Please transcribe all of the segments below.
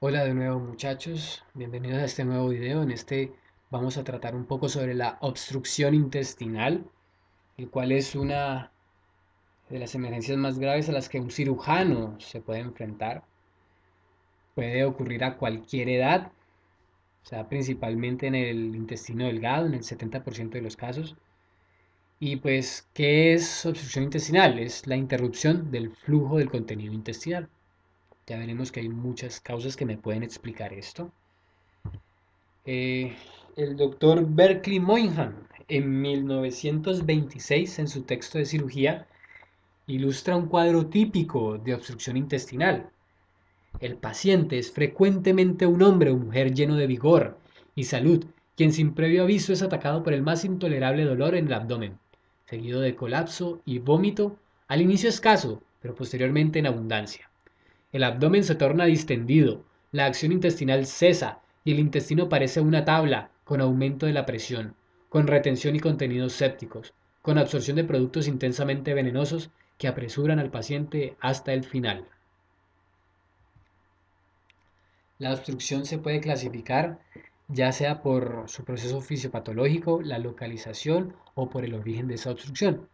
Hola de nuevo muchachos, bienvenidos a este nuevo video. En este vamos a tratar un poco sobre la obstrucción intestinal, el cual es una de las emergencias más graves a las que un cirujano se puede enfrentar. Puede ocurrir a cualquier edad, o sea, principalmente en el intestino delgado, en el 70% de los casos. Y pues, ¿qué es obstrucción intestinal? Es la interrupción del flujo del contenido intestinal. Ya veremos que hay muchas causas que me pueden explicar esto. Eh, el doctor Berkeley Moynihan, en 1926, en su texto de cirugía, ilustra un cuadro típico de obstrucción intestinal. El paciente es frecuentemente un hombre o mujer lleno de vigor y salud, quien sin previo aviso es atacado por el más intolerable dolor en el abdomen, seguido de colapso y vómito, al inicio escaso, pero posteriormente en abundancia. El abdomen se torna distendido, la acción intestinal cesa y el intestino parece una tabla con aumento de la presión, con retención y contenidos sépticos, con absorción de productos intensamente venenosos que apresuran al paciente hasta el final. La obstrucción se puede clasificar ya sea por su proceso fisiopatológico, la localización o por el origen de esa obstrucción.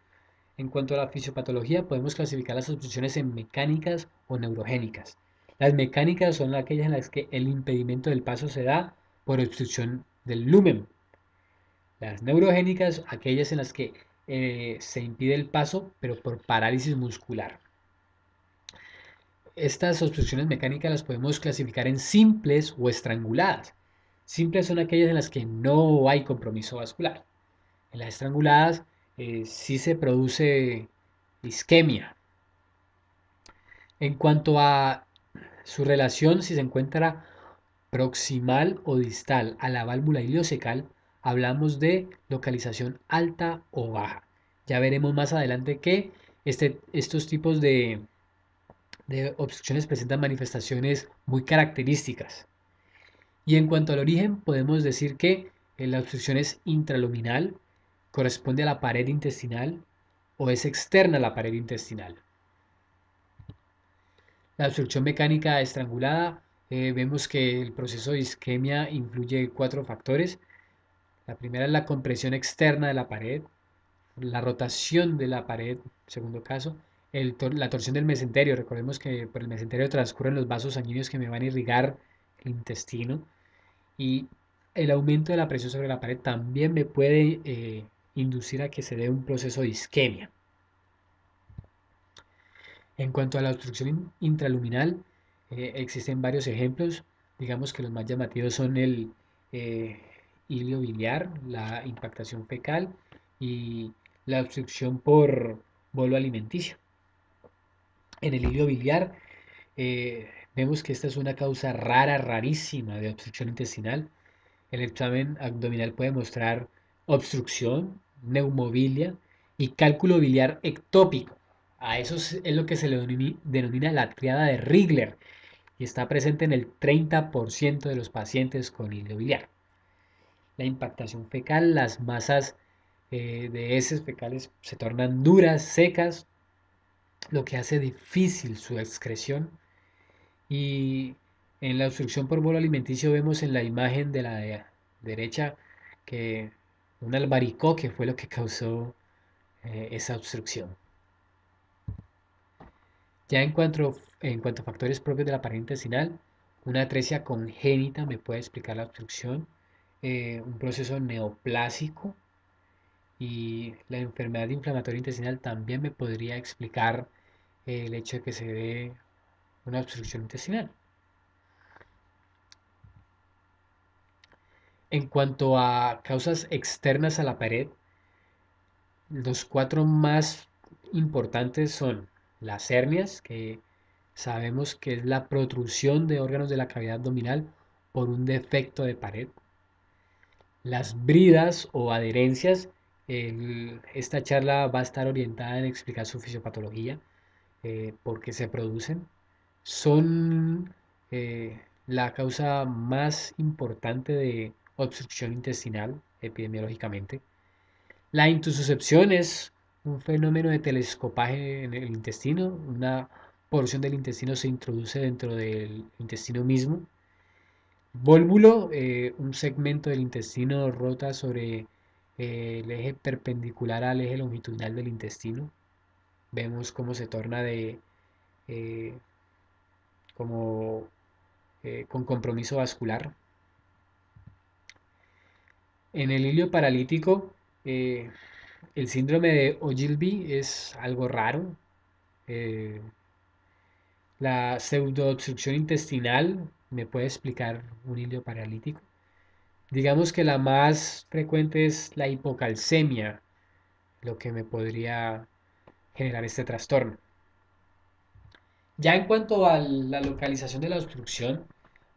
En cuanto a la fisiopatología, podemos clasificar las obstrucciones en mecánicas o neurogénicas. Las mecánicas son aquellas en las que el impedimento del paso se da por obstrucción del lumen. Las neurogénicas, aquellas en las que se impide el paso, pero por parálisis muscular. Estas obstrucciones mecánicas las podemos clasificar en simples o estranguladas. Simples son aquellas en las que no hay compromiso vascular. En las estranguladas sí se produce isquemia. En cuanto a su relación, si se encuentra proximal o distal a la válvula ileocecal, hablamos de localización alta o baja. Ya veremos más adelante que estos tipos de obstrucciones presentan manifestaciones muy características. Y en cuanto al origen, podemos decir que la obstrucción es intraluminal, corresponde a la pared intestinal o es externa a la pared intestinal. La obstrucción mecánica estrangulada, vemos que el proceso de isquemia influye cuatro factores. La primera es la compresión externa de la pared, la rotación de la pared, segundo caso, la torsión del mesenterio. Recordemos que por el mesenterio transcurren los vasos sanguíneos que me van a irrigar el intestino y el aumento de la presión sobre la pared también me puede inducir a que se dé un proceso de isquemia. En cuanto a la obstrucción intraluminal, existen varios ejemplos. Digamos que los más llamativos son el eh, hilio biliar, la impactación fecal y la obstrucción por bolo alimenticio. En el hilio biliar vemos que esta es una causa rara, rarísima de obstrucción intestinal. El examen abdominal puede mostrar obstrucción, neumobilia y cálculo biliar ectópico. A eso es lo que se le denomina la triada de Rigler y está presente en el 30% de los pacientes con hilio biliar. La impactación fecal, las masas de heces fecales se tornan duras, secas, lo que hace difícil su excreción. Y en la obstrucción por bolo alimenticio vemos en la imagen de la derecha que un albaricoque fue lo que causó esa obstrucción. Ya en cuanto a factores propios de la pared intestinal, una atresia congénita me puede explicar la obstrucción, un proceso neoplásico y la enfermedad inflamatoria intestinal también me podría explicar el hecho de que se dé una obstrucción intestinal. En cuanto a causas externas a la pared, los cuatro más importantes son las hernias, que sabemos que es la protrusión de órganos de la cavidad abdominal por un defecto de pared. Las bridas o adherencias, esta charla va a estar orientada en explicar su fisiopatología, por qué se producen. Son la causa más importante de obstrucción intestinal epidemiológicamente. La intususcepción es un fenómeno de telescopaje en el intestino. Una porción del intestino se introduce dentro del intestino mismo. Vólvulo, un segmento del intestino rota sobre el eje perpendicular al eje longitudinal del intestino. Vemos cómo se torna eh, como con compromiso vascular. En el hilio paralítico, eh, el síndrome de Ogilvy es algo raro. Eh, la pseudoobstrucción intestinal, ¿me puede explicar un hilio paralítico? Digamos que la más frecuente es la hipocalcemia, lo que me podría generar este trastorno. Ya en cuanto a la localización de la obstrucción,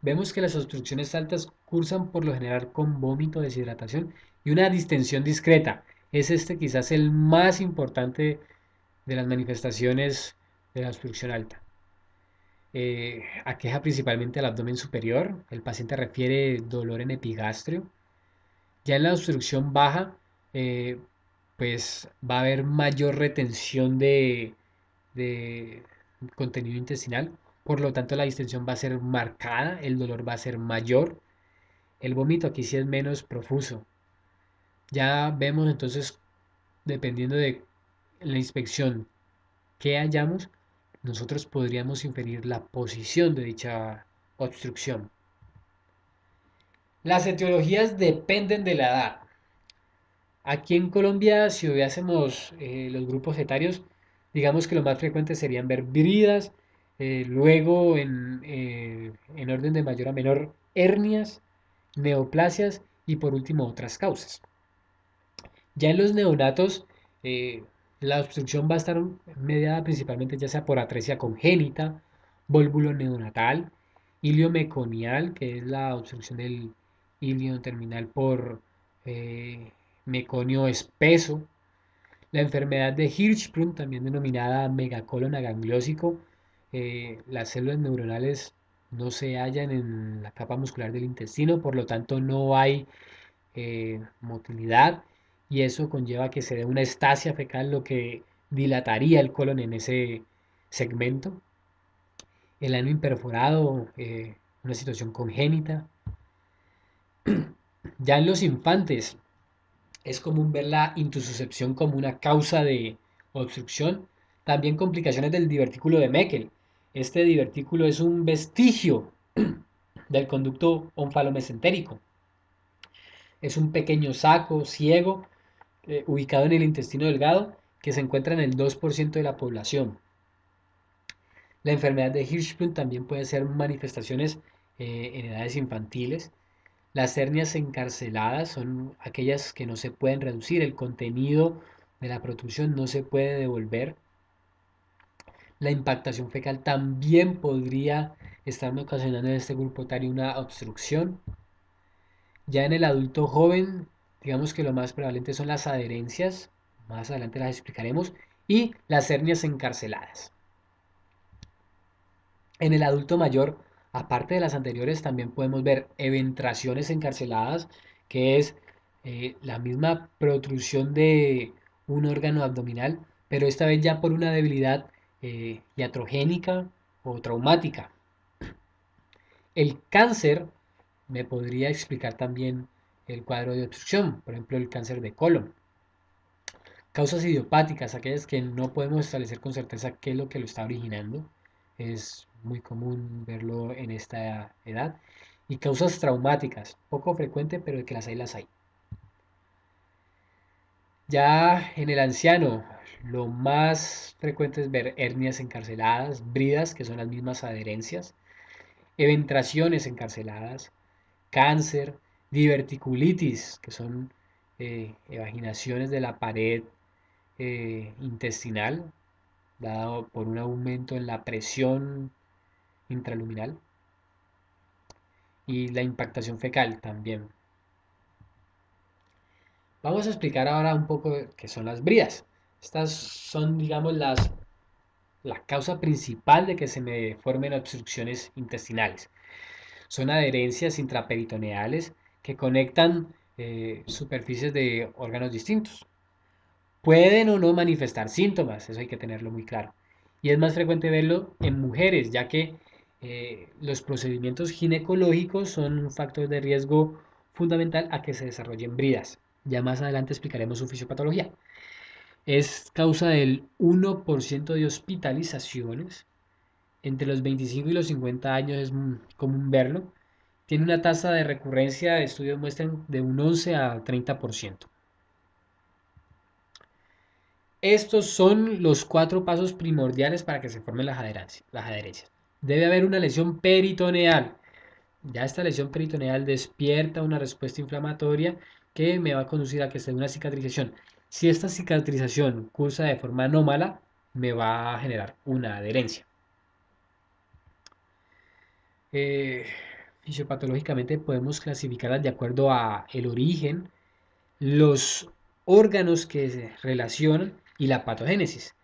vemos que las obstrucciones altas cursan por lo general con vómito, deshidratación y una distensión discreta. Es este quizás el más importante de las manifestaciones de la obstrucción alta. Aqueja principalmente al abdomen superior. El paciente refiere dolor en epigastrio. Ya en la obstrucción baja, eh, pues va a haber mayor retención de contenido intestinal, por lo tanto la distensión va a ser marcada, el dolor va a ser mayor, el vómito aquí sí es menos profuso. Ya vemos entonces, dependiendo de la inspección que hallamos, nosotros podríamos inferir la posición de dicha obstrucción. Las etiologías dependen de la edad. Aquí en Colombia, si hubiésemos los grupos etarios, digamos que lo más frecuente serían ver bridas, luego en orden de mayor a menor, hernias, neoplasias y por último otras causas. Ya en los neonatos, eh, la obstrucción va a estar mediada principalmente ya sea por atresia congénita, vólvulo neonatal, ilio meconial, que es la obstrucción del ilio terminal por meconio espeso, la enfermedad de Hirschsprung, también denominada megacolon agangliosico, las células neuronales no se hallan en la capa muscular del intestino, por lo tanto no hay motilidad y eso conlleva que se dé una estasia fecal, lo que dilataría el colon en ese segmento. El ano imperforado, una situación congénita. Ya en los infantes es común ver la intususcepción como una causa de obstrucción. También complicaciones del divertículo de Meckel. Este divertículo es un vestigio del conducto onfalomesentérico. Es un pequeño saco ciego ubicado en el intestino delgado que se encuentra en el 2% de la población. La enfermedad de Hirschsprung también puede ser manifestaciones en edades infantiles. Las hernias encarceladas son aquellas que no se pueden reducir, el contenido de la protrusión no se puede devolver. La impactación fecal también podría estar ocasionando en este grupo etario una obstrucción. Ya en el adulto joven, digamos que lo más prevalente son las adherencias, más adelante las explicaremos, y las hernias encarceladas. En el adulto mayor, aparte de las anteriores, también podemos ver eventraciones encarceladas, que es la misma protrusión de un órgano abdominal, pero esta vez ya por una debilidad iatrogénica o traumática. El cáncer me podría explicar también el cuadro de obstrucción, por ejemplo, el cáncer de colon. Causas idiopáticas, aquellas que no podemos establecer con certeza qué es lo que lo está originando. Es muy común verlo en esta edad. Y causas traumáticas, poco frecuente, pero de que las hay, las hay. Ya en el anciano, lo más frecuente es ver hernias encarceladas, bridas, que son las mismas adherencias, eventraciones encarceladas, cáncer, diverticulitis, que son evaginaciones de la pared intestinal, dado por un aumento en la presión intraluminal, y la impactación fecal también. Vamos a explicar ahora un poco qué son las bridas. Estas son, digamos, la causa principal de que se me formen obstrucciones intestinales. Son adherencias intraperitoneales que conectan superficies de órganos distintos. Pueden o no manifestar síntomas, eso hay que tenerlo muy claro. Y es más frecuente verlo en mujeres, ya que Los procedimientos ginecológicos son un factor de riesgo fundamental a que se desarrollen bridas. Ya más adelante explicaremos su fisiopatología. Es causa del 1% de hospitalizaciones. Entre los 25 y los 50 años es común verlo. Tiene una tasa de recurrencia, estudios muestran, de un 11 a 30%. Estos son los 4 pasos primordiales para que se formen las adherencias. Debe haber una lesión peritoneal. Ya esta lesión peritoneal despierta una respuesta inflamatoria que me va a conducir a que se dé una cicatrización. Si esta cicatrización cursa de forma anómala, me va a generar una adherencia. Eh, Fisiopatológicamente podemos clasificarlas de acuerdo a el origen, los órganos que se relacionan y la patogénesis.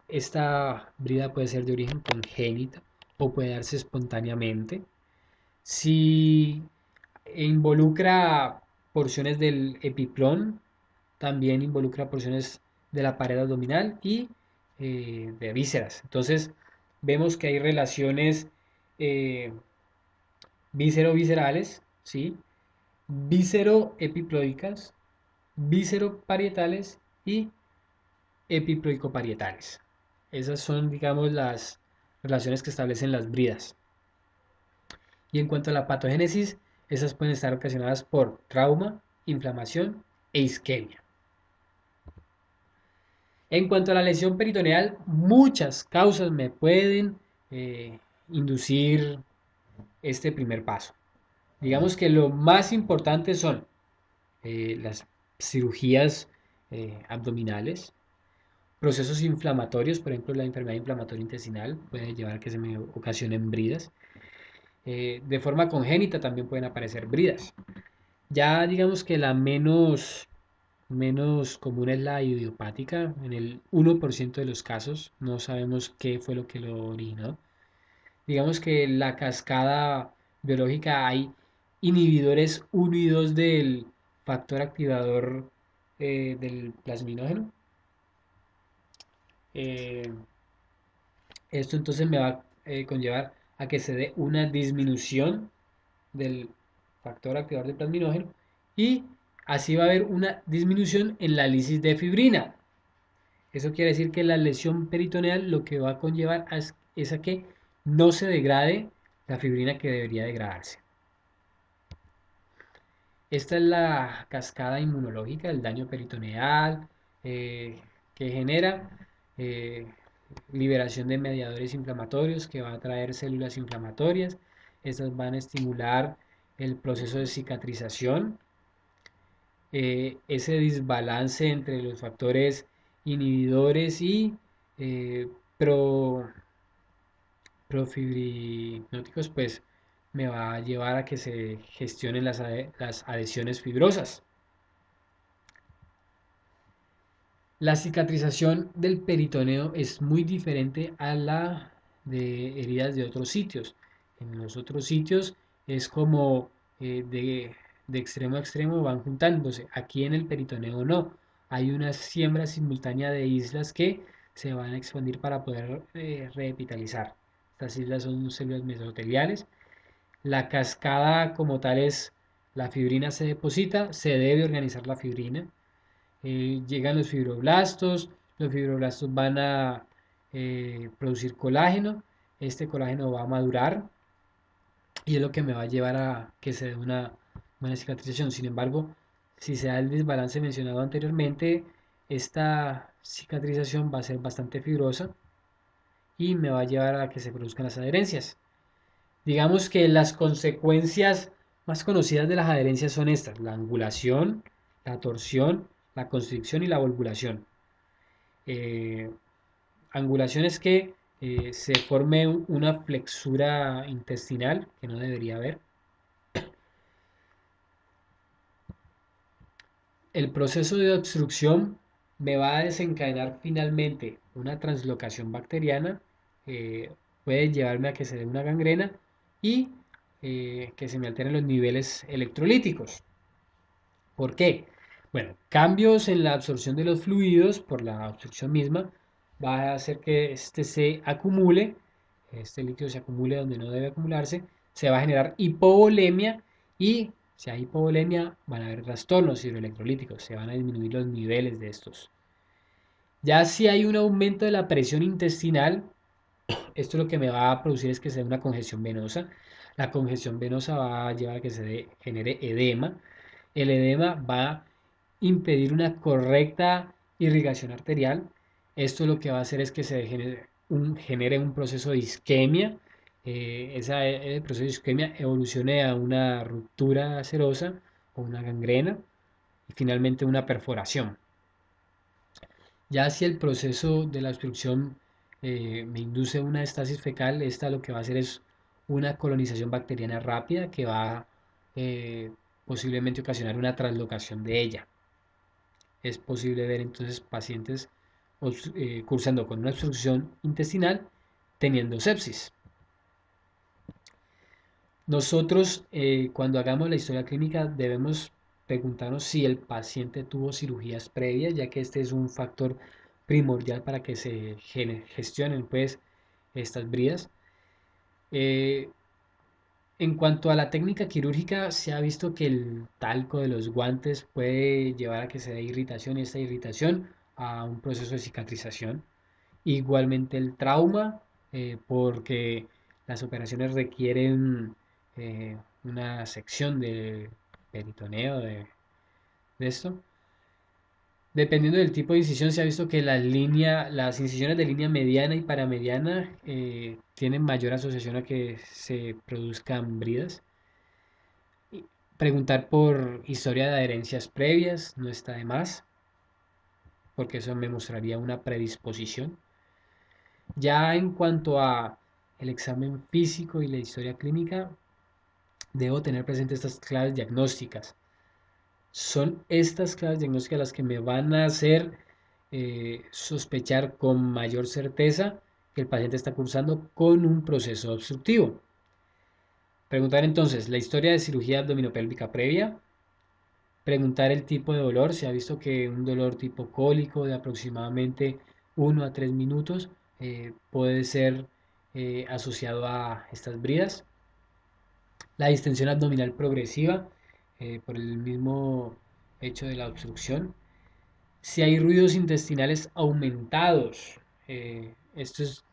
Esta brida puede ser de origen congénita o puede darse espontáneamente. Si involucra porciones del epiplón, también involucra porciones de la pared abdominal y de vísceras. Entonces, vemos que hay relaciones eh, víscero-viscerales, ¿sí? Víscero-epiploicas, víscero-parietales y epiploico-parietales. Esas son, digamos, las relaciones que establecen las bridas. Y en cuanto a la patogénesis, esas pueden estar ocasionadas por trauma, inflamación e isquemia. En cuanto a la lesión peritoneal, muchas causas me pueden inducir este primer paso. Digamos que lo más importante son las cirugías abdominales, procesos inflamatorios, por ejemplo, la enfermedad inflamatoria intestinal puede llevar a que se me ocasionen bridas. De forma congénita también pueden aparecer bridas. Ya digamos que la menos común es la idiopática. En el 1% de los casos no sabemos qué fue lo que lo originó. Digamos que la cascada biológica hay inhibidores 1 y 2 del factor activador del plasminógeno. Eh, Esto entonces me va a conllevar a que se dé una disminución del factor activador del plasminógeno y así va a haber una disminución en la lisis de fibrina. Eso quiere decir que la lesión peritoneal lo que va a conllevar es a que no se degrade la fibrina que debería degradarse. Esta es la cascada inmunológica del daño peritoneal que genera eh, liberación de mediadores inflamatorios que va a traer células inflamatorias. Estas van a estimular el proceso de cicatrización, ese desbalance entre los factores inhibidores y eh, pro, profibrinóticos, pues me va a llevar a que se gestionen las adhesiones fibrosas. La cicatrización del peritoneo es muy diferente a la de heridas de otros sitios. En los otros sitios es como de extremo a extremo van juntándose. Aquí en el peritoneo no. Hay una siembra simultánea de islas que se van a expandir para poder revitalizar. Estas islas son células mesoteliales. La cascada como tal es la fibrina se deposita, se debe organizar la fibrina. Llegan los fibroblastos van a producir colágeno, este colágeno va a madurar y es lo que me va a llevar a que se dé una buena cicatrización. Sin embargo, si se da el desbalance mencionado anteriormente, esta cicatrización va a ser bastante fibrosa y me va a llevar a que se produzcan las adherencias. Digamos que las consecuencias más conocidas de las adherencias son estas: la angulación, la torsión, la constricción y la volvulación. Eh, Angulación es que se forme una flexura intestinal que no debería haber. El proceso de obstrucción me va a desencadenar finalmente una translocación bacteriana, eh, puede llevarme a que se dé una gangrena y que se me alteren los niveles electrolíticos. ¿Por qué? Bueno, cambios en la absorción de los fluidos por la obstrucción misma va a hacer que este se acumule que este líquido se acumule donde no debe acumularse, se va a generar hipovolemia y si hay hipovolemia van a haber trastornos hidroelectrolíticos, se van a disminuir los niveles de estos. Ya si hay un aumento de la presión intestinal, esto lo que me va a producir es que se dé una congestión venosa. La congestión venosa va a llevar a que genere edema. El edema va a impedir una correcta irrigación arterial. Esto lo que va a hacer es que genere un proceso de isquemia. Ese proceso de isquemia evolucione a una ruptura serosa o una gangrena y finalmente una perforación. Ya si el proceso de la obstrucción me induce una estasis fecal, esta lo que va a hacer es una colonización bacteriana rápida que va a posiblemente ocasionar una translocación de ella. Es posible ver entonces pacientes cursando con una obstrucción intestinal teniendo sepsis. Nosotros, cuando hagamos la historia clínica, debemos preguntarnos si el paciente tuvo cirugías previas, ya que este es un factor primordial para que se gestionen pues estas bridas. Eh, en cuanto a la técnica quirúrgica, se ha visto que el talco de los guantes puede llevar a que se dé irritación y esta irritación a un proceso de cicatrización. Igualmente el trauma, porque las operaciones requieren una sección de peritoneo de esto. Dependiendo del tipo de incisión, se ha visto que las incisiones de línea mediana y paramediana tienen mayor asociación a que se produzcan bridas. Preguntar por historia de adherencias previas no está de más, porque eso me mostraría una predisposición. Ya en cuanto a el examen físico y la historia clínica, debo tener presente estas claves diagnósticas. Son estas claves diagnósticas las que me van a hacer sospechar con mayor certeza que el paciente está cursando con un proceso obstructivo. Preguntar entonces la historia de cirugía abdominopélvica previa. Preguntar el tipo de dolor. Se ha visto que un dolor tipo cólico de aproximadamente 1 a 3 minutos puede ser asociado a estas bridas. La distensión abdominal progresiva por el mismo hecho de la obstrucción. Si hay ruidos intestinales aumentados, esto es,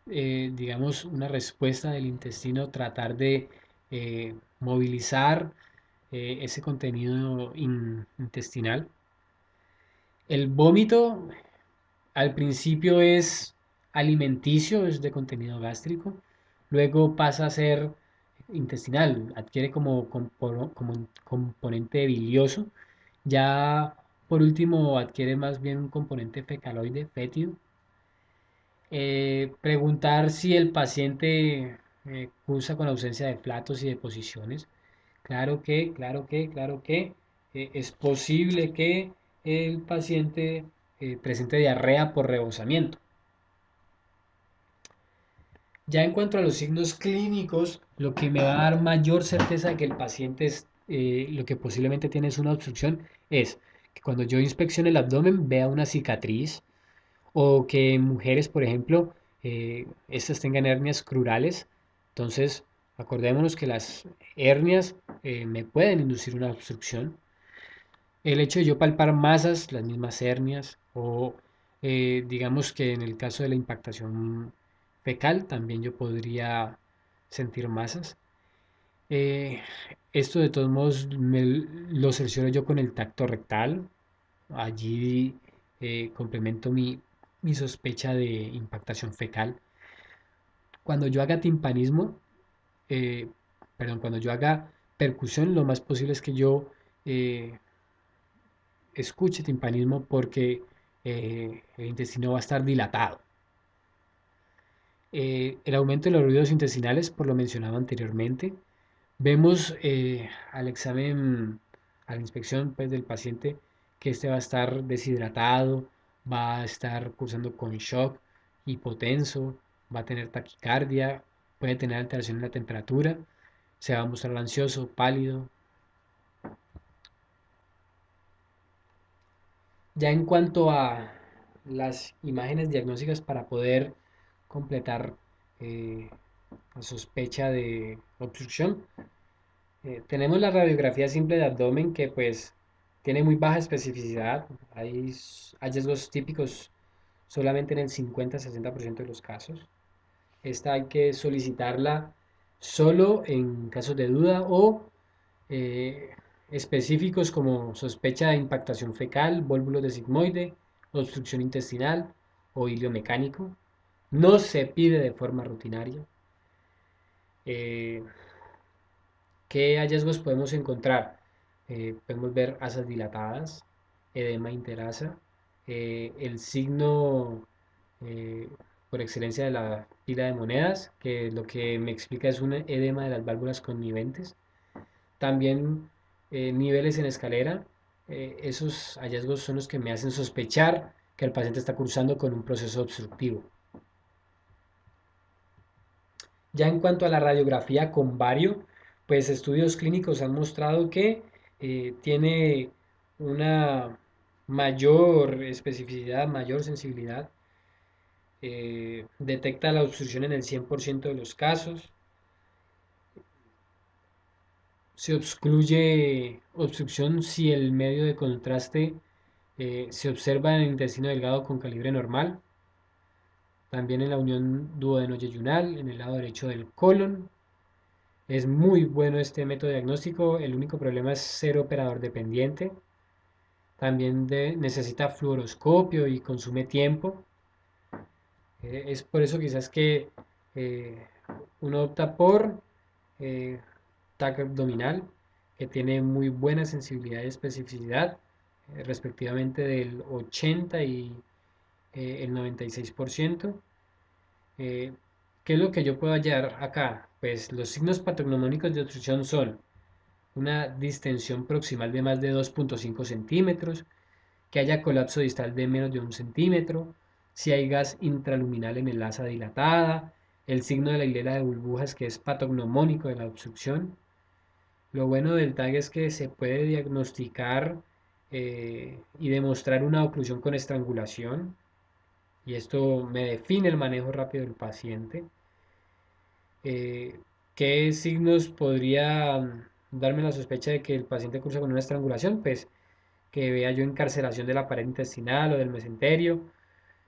digamos, una respuesta del intestino, tratar de movilizar ese contenido intestinal. El vómito al principio es alimenticio, es de contenido gástrico, luego pasa a ser intestinal, adquiere como un componente bilioso, ya por último adquiere más bien un componente fecaloide, fétido. Preguntar si el paciente cursa con ausencia de flatos y deposiciones. Claro que es posible que el paciente presente diarrea por rebosamiento. Ya en cuanto a los signos clínicos, lo que me va a dar mayor certeza de que el paciente lo que posiblemente tiene es una obstrucción es que cuando yo inspeccione el abdomen vea una cicatriz o que en mujeres, por ejemplo, estas tengan hernias crurales. Entonces, acordémonos que las hernias me pueden inducir una obstrucción. El hecho de yo palpar masas, las mismas hernias, o digamos que en el caso de la impactación fecal, también yo podría sentir masas. Eh, Esto de todos modos lo cercioro yo con el tacto rectal. Allí complemento mi sospecha de impactación fecal. Cuando yo haga timpanismo, eh, perdón, cuando yo haga percusión, lo más posible es que yo eh, escuche timpanismo porque el intestino va a estar dilatado. El aumento de los ruidos intestinales, por lo mencionado anteriormente, vemos al examen, a la inspección pues, del paciente que este va a estar deshidratado, va a estar cursando con shock, hipotenso, va a tener taquicardia, puede tener alteración en la temperatura, se va a mostrar ansioso, pálido. Ya en cuanto a las imágenes diagnósticas para poder completar eh, a sospecha de obstrucción. Tenemos la radiografía simple de abdomen que pues tiene muy baja especificidad. Hay hallazgos típicos solamente en el 50-60% de los casos. Esta hay que solicitarla solo en casos de duda o eh, específicos como sospecha de impactación fecal, vólvulo de sigmoide, obstrucción intestinal o hilio mecánico. No se pide de forma rutinaria. Eh, ¿Qué hallazgos podemos encontrar? Podemos ver asas dilatadas, edema interasa, el signo eh, por excelencia de la pila de monedas, que lo que me explica es un edema de las válvulas conniventes. También niveles en escalera. Esos hallazgos son los que me hacen sospechar que el paciente está cursando con un proceso obstructivo. Ya en cuanto a la radiografía con bario, pues estudios clínicos han mostrado que tiene una mayor especificidad, mayor sensibilidad, detecta la obstrucción en el 100% de los casos, se excluye obstrucción si el medio de contraste se observa en el intestino delgado con calibre normal, también en la unión duodeno-yeyunal, en el lado derecho del colon. Es muy bueno este método diagnóstico, el único problema es ser operador dependiente. También necesita fluoroscopio y consume tiempo. Es por eso quizás que eh, uno opta por eh, TAC abdominal, que tiene muy buena sensibilidad y especificidad, respectivamente del 80 y el 96%. Eh, ¿Qué es lo que yo puedo hallar acá? Pues los signos patognomónicos de obstrucción son una distensión proximal de más de 2,5 centímetros, que haya colapso distal de menos de 1 centímetro, si hay gas intraluminal en el asa dilatada, el signo de la hilera de burbujas que es patognomónico de la obstrucción. Lo bueno del TAG es que se puede diagnosticar y demostrar una oclusión con estrangulación y esto me define el manejo rápido del paciente. Eh, ¿Qué signos podría darme la sospecha de que el paciente cursa con una estrangulación? Pues que vea yo encarcelación de la pared intestinal o del mesenterio,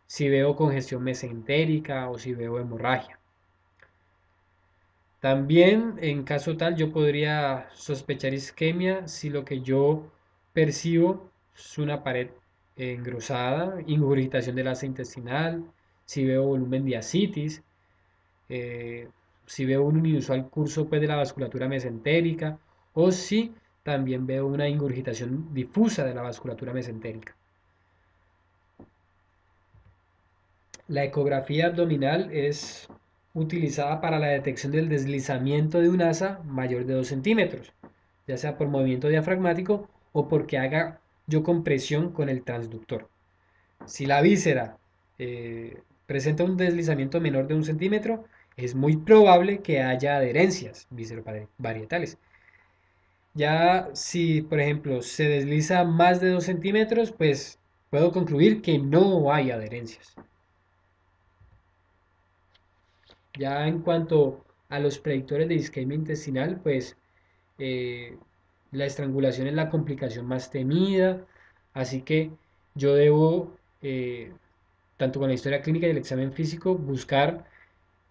si veo congestión mesentérica o si veo hemorragia. También, en caso tal, yo podría sospechar isquemia si lo que yo percibo es una pared engrosada, ingurgitación del asa intestinal, si veo volumen de ascitis, eh, si veo un inusual curso pues, de la vasculatura mesentérica o si también veo una ingurgitación difusa de la vasculatura mesentérica. La ecografía abdominal es utilizada para la detección del deslizamiento de un asa mayor de 2 centímetros, ya sea por movimiento diafragmático o porque haga yo compresión con el transductor. Si la víscera presenta un deslizamiento menor de 1 centímetro, es muy probable que haya adherencias viscerovarietales. Ya si, por ejemplo, se desliza más de 2 centímetros, pues puedo concluir que no hay adherencias. Ya en cuanto a los predictores de isquemia intestinal, pues eh, la estrangulación es la complicación más temida, así que yo debo, tanto con la historia clínica y el examen físico, buscar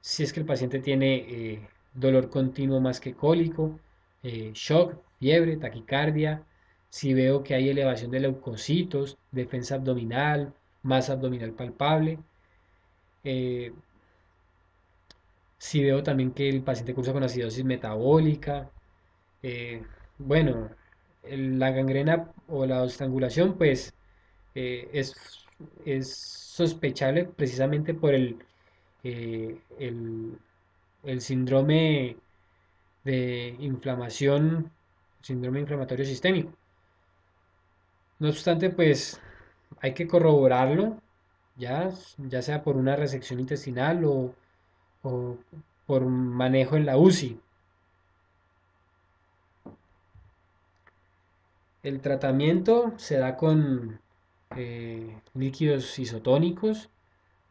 si es que el paciente tiene dolor continuo más que cólico, shock, fiebre, taquicardia, si veo que hay elevación de leucocitos, defensa abdominal, masa abdominal palpable. eh, Si veo también que el paciente cursa con acidosis metabólica, eh, bueno, la gangrena o la estrangulación, pues eh, es, es sospechable precisamente por eh, el, el síndrome de inflamación, síndrome inflamatorio sistémico. No obstante, pues hay que corroborarlo, ya sea por una resección intestinal o por un manejo en la UCI. El tratamiento se da con líquidos isotónicos,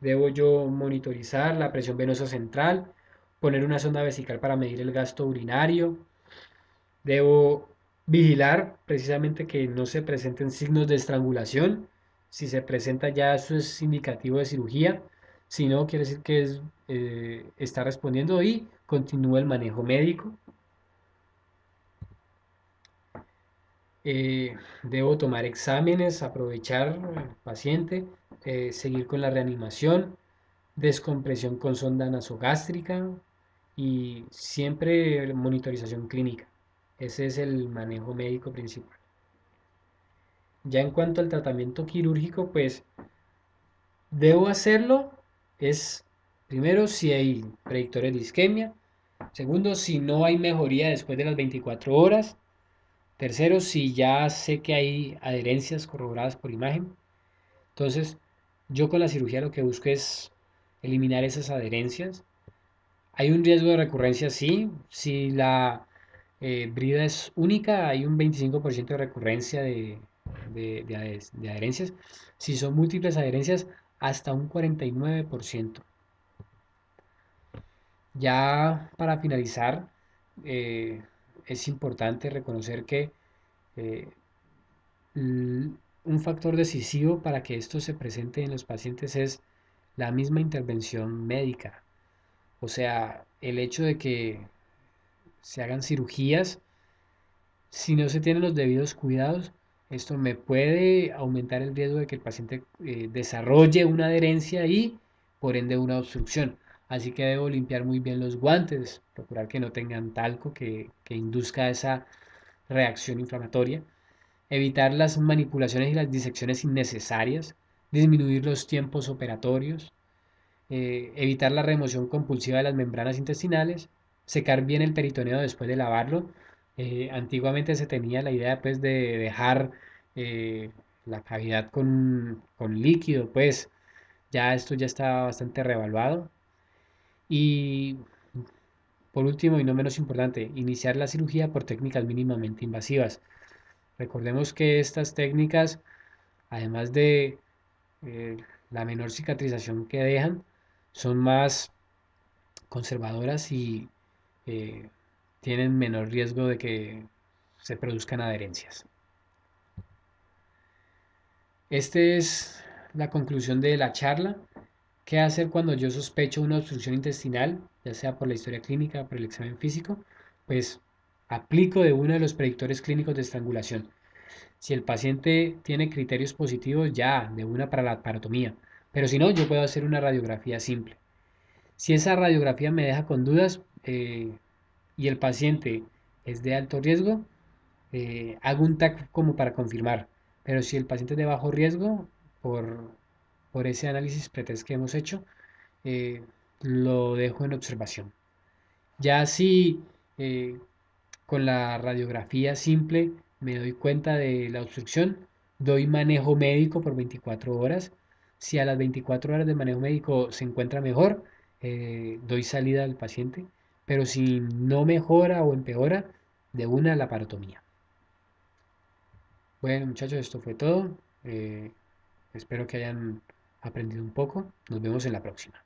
Debo yo monitorizar la presión venosa central, poner una sonda vesical para medir el gasto urinario. Debo vigilar precisamente que no se presenten signos de estrangulación. Si se presenta ya eso es indicativo de cirugía. Si no, quiere decir que está respondiendo y continúa el manejo médico. Eh, Debo tomar exámenes, aprovechar al paciente, seguir con la reanimación, descompresión con sonda nasogástrica y siempre monitorización clínica. Ese es el manejo médico principal. Ya en cuanto al tratamiento quirúrgico, pues debo hacerlo es primero si hay predictores de isquemia, segundo si no hay mejoría después de las 24 horas, tercero si ya sé que hay adherencias corroboradas por imagen. Entonces, yo con la cirugía lo que busco es eliminar esas adherencias. Hay un riesgo de recurrencia, sí. Si la brida es única, hay un 25% de recurrencia de adherencias. Si son múltiples adherencias, hasta un 49%. Ya para finalizar, eh, es importante reconocer que eh, un factor decisivo para que esto se presente en los pacientes es la misma intervención médica. O sea, el hecho de que se hagan cirugías, si no se tienen los debidos cuidados, esto me puede aumentar el riesgo de que el paciente desarrolle una adherencia y por ende una obstrucción. Así que debo limpiar muy bien los guantes, procurar que no tengan talco que induzca esa reacción inflamatoria, evitar las manipulaciones y las disecciones innecesarias, disminuir los tiempos operatorios, evitar la remoción compulsiva de las membranas intestinales, secar bien el peritoneo después de lavarlo. Antiguamente se tenía la idea pues de dejar la cavidad con líquido, pues ya esto ya está bastante revaluado. Y por último y no menos importante, iniciar la cirugía por técnicas mínimamente invasivas. Recordemos que estas técnicas, además de eh, la menor cicatrización que dejan, son más conservadoras y eh, tienen menor riesgo de que se produzcan adherencias. Esta es la conclusión de la charla. ¿Qué hacer cuando yo sospecho una obstrucción intestinal, ya sea por la historia clínica o por el examen físico? Pues aplico de uno de los predictores clínicos de estrangulación. Si el paciente tiene criterios positivos, ya, de una para la parotomía. Pero si no, yo puedo hacer una radiografía simple. Si esa radiografía me deja con dudas y el paciente es de alto riesgo, hago un TAC como para confirmar. Pero si el paciente es de bajo riesgo, por, por ese análisis pretest que hemos hecho, eh, lo dejo en observación. Ya si con la radiografía simple me doy cuenta de la obstrucción, doy manejo médico por 24 horas. Si a las 24 horas de manejo médico se encuentra mejor, doy salida al paciente. Pero si no mejora o empeora, de una la parotomía. Bueno, muchachos, esto fue todo. Espero que hayan aprendido un poco. Nos vemos en la próxima.